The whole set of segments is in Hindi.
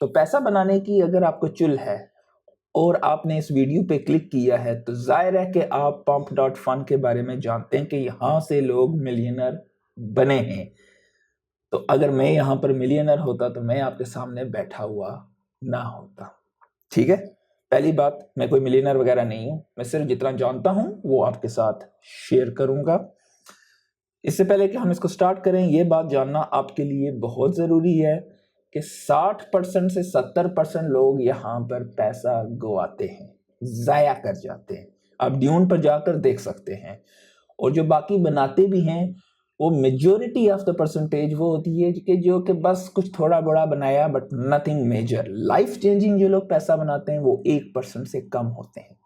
तो पैसा बनाने की अगर आपको चुल है और आपने इस वीडियो पे क्लिक किया है तो जाहिर है कि आप pump.fun के बारे में जानते हैं कि यहाँ से लोग मिलियनर बने हैं। तो अगर मैं यहाँ पर मिलियनर होता तो मैं आपके सामने बैठा हुआ ना होता। ठीक है, पहली बात, मैं कोई मिलियनर वगैरह नहीं हूँ, मैं सिर्फ जितना जानता हूँ वो आपके साथ शेयर करूंगा। इससे पहले कि हम इसको स्टार्ट करें, ये बात जानना आपके लिए बहुत ज़रूरी है कि 60% से 70% लोग यहाँ पर पैसा गवाते हैं, ज़ाया कर जाते हैं। आप ड्यून पर जाकर देख सकते हैं। और जो बाकी बनाते भी हैं वो मेजोरिटी ऑफ द परसेंटेज वो होती है कि जो कि बस कुछ थोड़ा बड़ा बनाया but nothing major. Life changing जो लोग पैसा बनाते हैं वो 1% से कम होते हैं।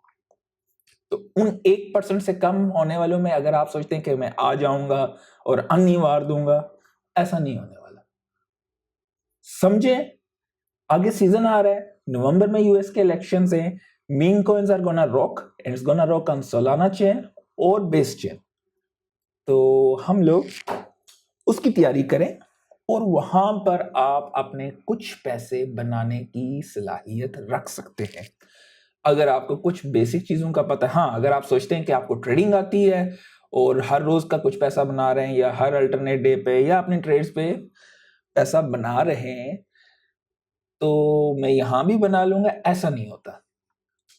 तो उन 1% से कम होने वालों में अगर आप सोचते हैं कि मैं आ जाऊंगा और अन्य वार दूंगा, ऐसा नहीं होने वाला। समझे, आगे सीजन आ रहा है, नवंबर में यूएस के इलेक्शन है, meme coins are gonna rock and it's gonna rock on Solana chain और बेस चेन। तो हम लोग उसकी तैयारी करें और वहां पर आप अपने कुछ पैसे बनाने की सलाहियत रख सकते हैं अगर आपको कुछ बेसिक चीज़ों का पता है। हाँ, अगर आप सोचते हैं कि आपको ट्रेडिंग आती है और हर रोज़ का कुछ पैसा बना रहे हैं या हर अल्टरनेट डे पे या अपने ट्रेड्स पे पैसा बना रहे हैं तो मैं यहाँ भी बना लूँगा, ऐसा नहीं होता,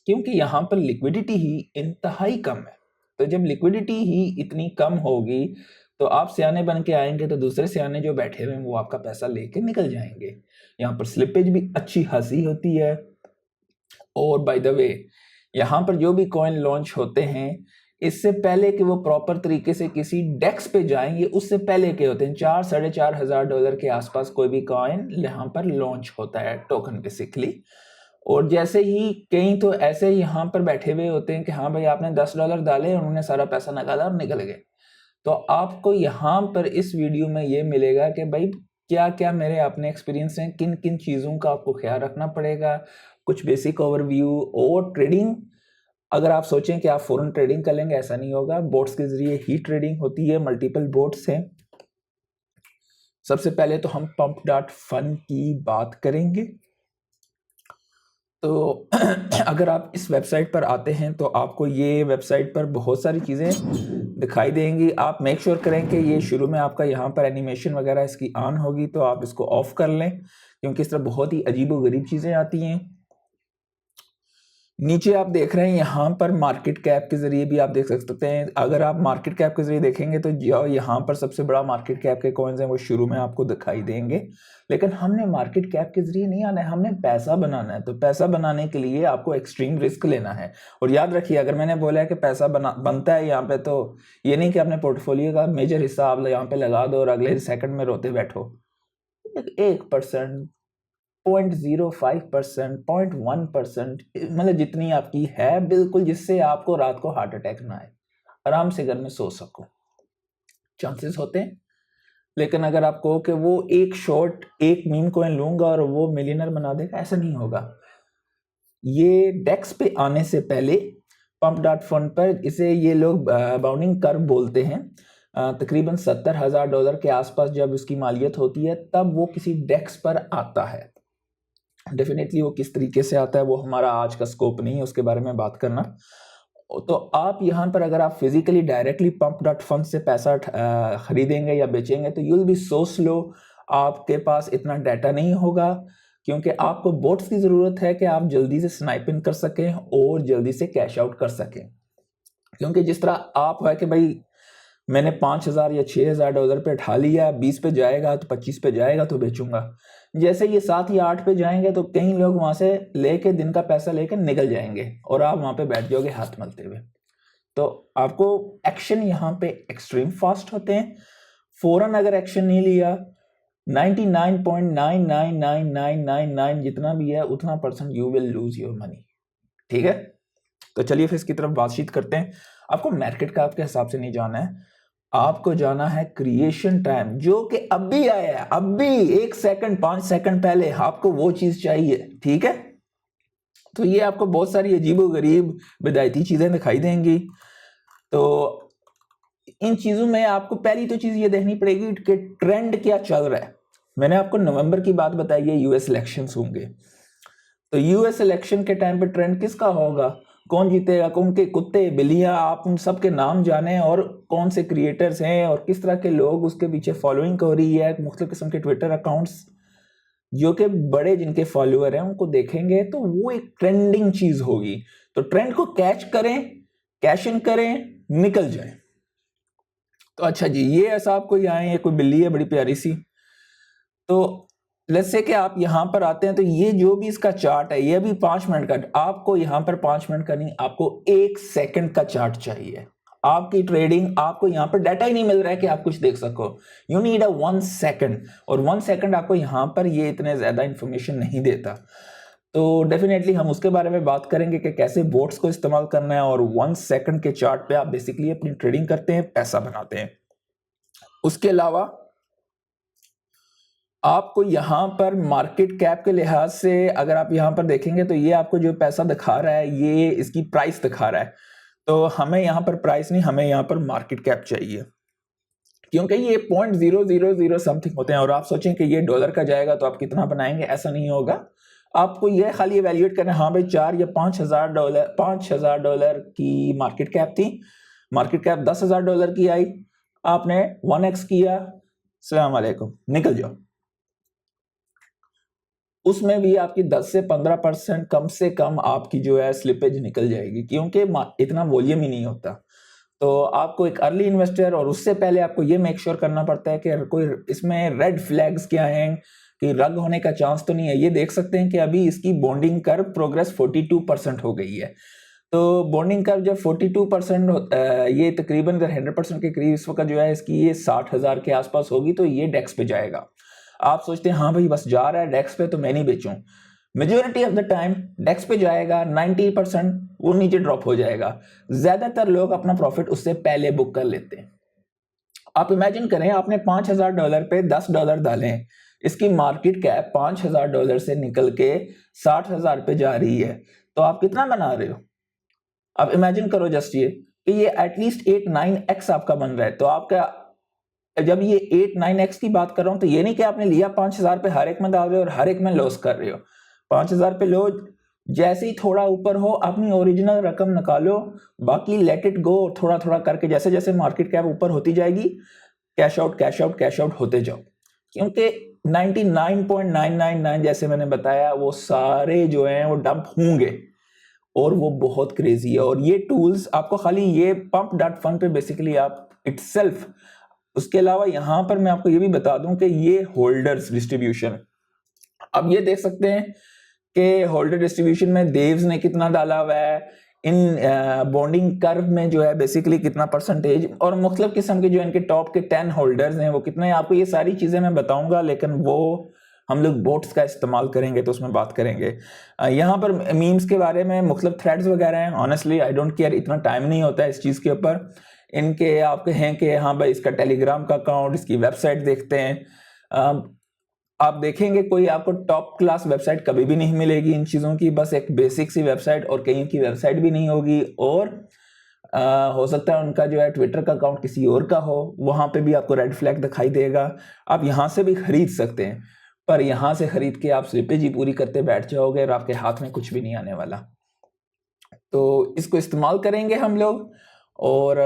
क्योंकि यहाँ पर लिक्विडिटी ही इंतहाई कम है। तो जब लिक्विडिटी ही इतनी कम होगी तो आप सियाने बन के आएंगे तो दूसरे सियाने जो बैठे हुए हैं वो आपका पैसा लेके निकल जाएंगे। यहाँ पर स्लिपेज भी अच्छी खासी होती है। और बाय द वे, यहाँ पर जो भी कॉइन लॉन्च होते हैं इससे पहले कि वो प्रॉपर तरीके से किसी डेक्स पे जाएंगे उससे पहले के होते हैं, 4-4.5 हज़ार के आसपास कोई भी कॉइन यहाँ पर लॉन्च होता है, टोकन बेसिकली। और जैसे ही कई तो ऐसे यहाँ पर बैठे हुए होते हैं कि हाँ भाई आपने $10 डाले, उन्होंने सारा पैसा निकाला और निकल गए। तो आपको यहाँ पर इस वीडियो में ये मिलेगा कि भाई क्या क्या मेरे अपने एक्सपीरियंस हैं, किन किन चीज़ों का आपको ख्याल रखना पड़ेगा, कुछ बेसिक ओवरव्यू। और ट्रेडिंग, अगर आप सोचें कि आप फॉरेन ट्रेडिंग कर लेंगे, ऐसा नहीं होगा। बोट्स के जरिए ही ट्रेडिंग होती है, मल्टीपल बोट्स हैं। सबसे पहले तो हम pump.fun की बात करेंगे। तो अगर आप इस वेबसाइट पर आते हैं तो आपको ये वेबसाइट पर बहुत सारी चीज़ें दिखाई देंगी। आप मेक श्योर करें कि ये शुरू में आपका यहाँ पर एनिमेशन वगैरह इसकी ऑन होगी, तो आप इसको ऑफ कर लें, क्योंकि इस तरह बहुत ही अजीब व गरीब चीज़ें आती हैं। नीचे आप देख रहे हैं यहाँ पर मार्केट कैप के जरिए भी आप देख सकते हैं। अगर आप मार्केट कैप के जरिए देखेंगे तो यहाँ पर सबसे बड़ा मार्केट कैप के कॉइन्स हैं वो शुरू में आपको दिखाई देंगे। लेकिन हमने मार्केट कैप के जरिए नहीं आना है, हमने पैसा बनाना है। तो पैसा बनाने के लिए आपको एक्सट्रीम रिस्क लेना है। और याद रखिए, अगर मैंने बोला है कि पैसा बनता है यहाँ पे, तो ये नहीं कि अपने पोर्टफोलियो का मेजर हिस्सा आप यहाँ पे लगा दो और अगले सेकंड में रोते बैठो। 1%, 0.05%, 0.1%, मतलब जितनी आपकी है बिल्कुल, जिससे आपको रात को हार्ट अटैक ना आए, आराम से घर में सो सको, चांसेस होते हैं। लेकिन अगर आप कहो कि वो एक शॉर्ट एक मीम कॉइन लूंगा और वो मिलियनर बना देगा, ऐसा नहीं होगा। ये डेक्स पे आने से पहले pump.fun पर, इसे ये लोग बाउंडिंग कर्व बोलते हैं, तकरीबन $70,000 के आसपास जब उसकी मालियत होती है तब वो किसी डेक्स पर आता है। डेफिनेटली वो किस तरीके से आता है वो हमारा आज का स्कोप नहीं है उसके बारे में बात करना। तो आप यहाँ पर अगर आप फिजिकली डायरेक्टली pump.fun से पैसा खरीदेंगे या बेचेंगे तो यूल बी सो स्लो, आपके पास इतना डाटा नहीं होगा, क्योंकि आपको बोट्स की ज़रूरत है कि आप जल्दी से स्नाइपिंग कर सकें और जल्दी से कैश आउट कर सकें। क्योंकि जिस तरह आप है कि भाई मैंने $5,000 या $6,000 पे उठा लिया, 20 पे जाएगा तो 25 पे जाएगा तो बेचूंगा, जैसे ये 7 या 8 पे जाएंगे तो कई लोग वहां से लेके दिन का पैसा लेकर निकल जाएंगे और आप वहां पे बैठ जाओगे हाथ मलते हुए। तो आपको एक्शन यहाँ पे एक्सट्रीम फास्ट होते हैं। फौरन अगर एक्शन नहीं लिया, 99.99999 जितना भी है उतना % you will lose your money. ठीक है, तो चलिए फिर इसकी तरफ बातचीत करते हैं। आपको मार्केट कैप के हिसाब से नहीं जाना है, आपको जाना है क्रिएशन टाइम, जो कि अभी आया है, अभी 1 सेकंड 5 सेकंड पहले आपको वो चीज चाहिए। ठीक है, तो ये आपको बहुत सारी अजीबोगरीब बिदायती चीजें दिखाई देंगी। तो इन चीजों में आपको पहली तो चीज ये देखनी पड़ेगी कि ट्रेंड क्या चल रहा है। मैंने आपको नवंबर की बात बताई है, यूएस इलेक्शंस होंगे, तो यूएस इलेक्शन के टाइम पे ट्रेंड किसका होगा, कौन जीतेगा, कौन के कुत्ते बिल्लियां, आप उन सब के नाम जाने और कौन से क्रिएटर्स हैं और किस तरह के लोग उसके पीछे फॉलोइंग हो रही है, मुख्तलिफ किस्म के ट्विटर अकाउंट्स जो कि बड़े जिनके फॉलोअर हैं उनको देखेंगे तो वो एक ट्रेंडिंग चीज होगी। तो ट्रेंड को कैच करें, कैश इन करें, निकल जाए। तो अच्छा जी, ये ऐसा आपको यहाँ ये कोई बिल्ली है बड़ी प्यारी सी, तो लेट्स से कि आप यहां पर आते हैं तो ये जो भी इसका चार्ट है ये भी 5 मिनट का, आपको यहां पर 5 मिनट का नहीं, आपको 1 सेकंड का चार्ट चाहिए। आपकी ट्रेडिंग, आपको यहां पर डाटा ही नहीं मिल रहा है कि आप कुछ देख सको, यू नीड अ 1 सेकंड, और 1 सेकंड आपको यहां पर ये इतने ज्यादा इंफॉर्मेशन नहीं देता। तो डेफिनेटली हम उसके बारे में बात करेंगे कि कैसे बोट्स को इस्तेमाल करना है, और 1 सेकंड के चार्ट पे आप बेसिकली अपनी ट्रेडिंग करते हैं, पैसा बनाते हैं। उसके अलावा आपको यहां पर मार्केट कैप के लिहाज से अगर आप यहां पर देखेंगे तो ये आपको जो पैसा दिखा रहा है ये इसकी प्राइस दिखा रहा है, तो हमें यहां पर प्राइस नहीं, हमें यहां पर मार्केट कैप चाहिए, क्योंकि ये 0.000 समथिंग होते हैं। और आप सोचें कि ये डॉलर का जाएगा तो आप कितना बनाएंगे, ऐसा नहीं होगा। आपको ये खाली इवैल्यूएट करना है, हाँ भाई 4 या $5,000 की मार्केट कैप थी, मार्केट कैप $10,000 की आई, आपने 1x किया, सलाम अलैकुम, निकल जाओ। उसमें भी आपकी 10 से 15% कम से कम आपकी जो है स्लिपेज निकल जाएगी, क्योंकि इतना वॉल्यूम ही नहीं होता। तो आपको एक अर्ली इन्वेस्टर, और उससे पहले आपको ये मेक श्योर करना पड़ता है कि कोई इसमें रेड फ्लैग्स क्या हैं, कि रग होने का चांस तो नहीं है। ये देख सकते हैं कि अभी इसकी बॉन्डिंग कर्व प्रोग्रेस 42% हो गई है। तो बॉन्डिंग कर्व जब 42% ये तकरीबन 100% के करीब इस वक्त जो है इसकी ये 60,000 के आसपास होगी, तो ये डेक्स पे जाएगा। आप सोचते हैं हाँ भाई बस जा रहा है डेक्स पे तो मैं नहीं बेचूं, मेजोरिटी ऑफ द टाइम डेक्स पे जाएगा, 90% वो नीचे ड्रॉप हो जाएगा। ज्यादातर लोग अपना प्रॉफिट उससे पहले बुक कर लेते हैं। आप इमेजिन करें आपने $5,000 पे $10 डाले, इसकी मार्केट कैप $5,000 से निकल के 60,000 पे जा रही है, तो आप कितना बना रहे हो? आप इमेजिन करो जस्ट ये कि ये एटलीस्ट 8-9x आपका बन रहा है। तो आपका जब ये 8-9x की बात कर रहा हूं तो ये नहीं कि आपने लिया 5,000 पे हर एक में डाल रहे हो और हर एक में लॉस कर रहे हो। 5,000 पे लो, जैसे ही थोड़ा ऊपर हो अपनी ओरिजिनल रकम निकालो, बाकी लेट इट गो, थोड़ा थोड़ा करके जैसे जैसे मार्केट कैप ऊपर होती जाएगी cash out cash out cash out होते जाओ, क्योंकि 99.999 जैसे मैंने बताया वो सारे जो हैं वो डंप होंगे और वो बहुत क्रेजी है। और ये टूल्स आपको खाली ये pump.fun पे बेसिकली आप इटसेल्फ, उसके अलावा यहां पर मैं आपको ये भी बता दूं कि ये होल्डर्स डिस्ट्रीब्यूशन, अब ये देख सकते हैं कि होल्डर डिस्ट्रीब्यूशन में देव्स ने कितना डाला हुआ है, इन बॉन्डिंग कर्व में जो है बेसिकली कितना परसेंटेज, और मुख्तलिफ किस्म के जो इनके टॉप के 10 होल्डर्स हैं वो कितने हैं, आपको ये सारी चीजें मैं बताऊंगा, लेकिन वो हम लोग बोट्स का इस्तेमाल करेंगे तो उसमें बात करेंगे। यहाँ पर मीम्स के बारे में मुख्तलिफ थ्रेड्स वगैरह हैं, ऑनेस्टली आई डोंट केयर, इतना टाइम नहीं होता है इस चीज़ के ऊपर। इनके आपके हैं कि हाँ भाई इसका टेलीग्राम का अकाउंट, इसकी वेबसाइट देखते हैं, आप देखेंगे कोई आपको टॉप क्लास वेबसाइट कभी भी नहीं मिलेगी इन चीज़ों की, बस एक बेसिक सी वेबसाइट, और कहीं की वेबसाइट भी नहीं होगी, और हो सकता है उनका जो है ट्विटर का अकाउंट किसी और का हो, वहाँ पे भी आपको रेड फ्लैग दिखाई देगा। आप यहाँ से भी खरीद सकते हैं, पर यहाँ से खरीद के आप स्लिपेज ही पूरी करते बैठ जाओगे और आपके हाथ में कुछ भी नहीं आने वाला। तो इसको इस्तेमाल करेंगे हम लोग। और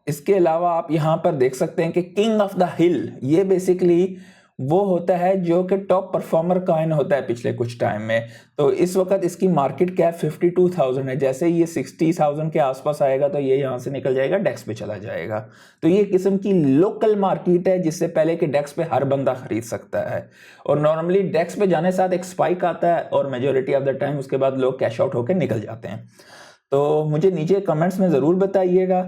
इसके अलावा आप यहाँ पर देख सकते हैं कि किंग ऑफ द हिल, ये बेसिकली वो होता है जो कि टॉप परफॉर्मर कॉइन होता है पिछले कुछ टाइम में। तो इस वक्त इसकी मार्केट कैप 52,000 है, जैसे ये 60,000 के आसपास आएगा तो ये यहाँ से निकल जाएगा, डेक्स पे चला जाएगा। तो ये किस्म की लोकल मार्केट है जिससे पहले कि डेक्स पे हर बंदा खरीद सकता है, और नॉर्मली डेक्स पे जाने साथ एक स्पाइक आता है और मेजोरिटी ऑफ द टाइम उसके बाद लोग कैश आउट होकर निकल जाते हैं। तो मुझे नीचे कमेंट्स में ज़रूर बताइएगा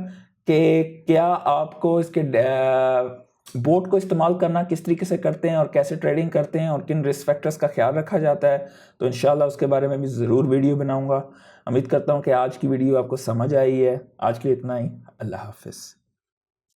कि क्या आपको इसके बोट को इस्तेमाल करना किस तरीके से करते हैं और कैसे ट्रेडिंग करते हैं और किन रिस्क फैक्टर्स का ख्याल रखा जाता है। तो इंशाल्लाह उसके बारे में भी ज़रूर वीडियो बनाऊंगा। उम्मीद करता हूं कि आज की वीडियो आपको समझ आई है। आज के लिए इतना ही, अल्लाह हाफिज़।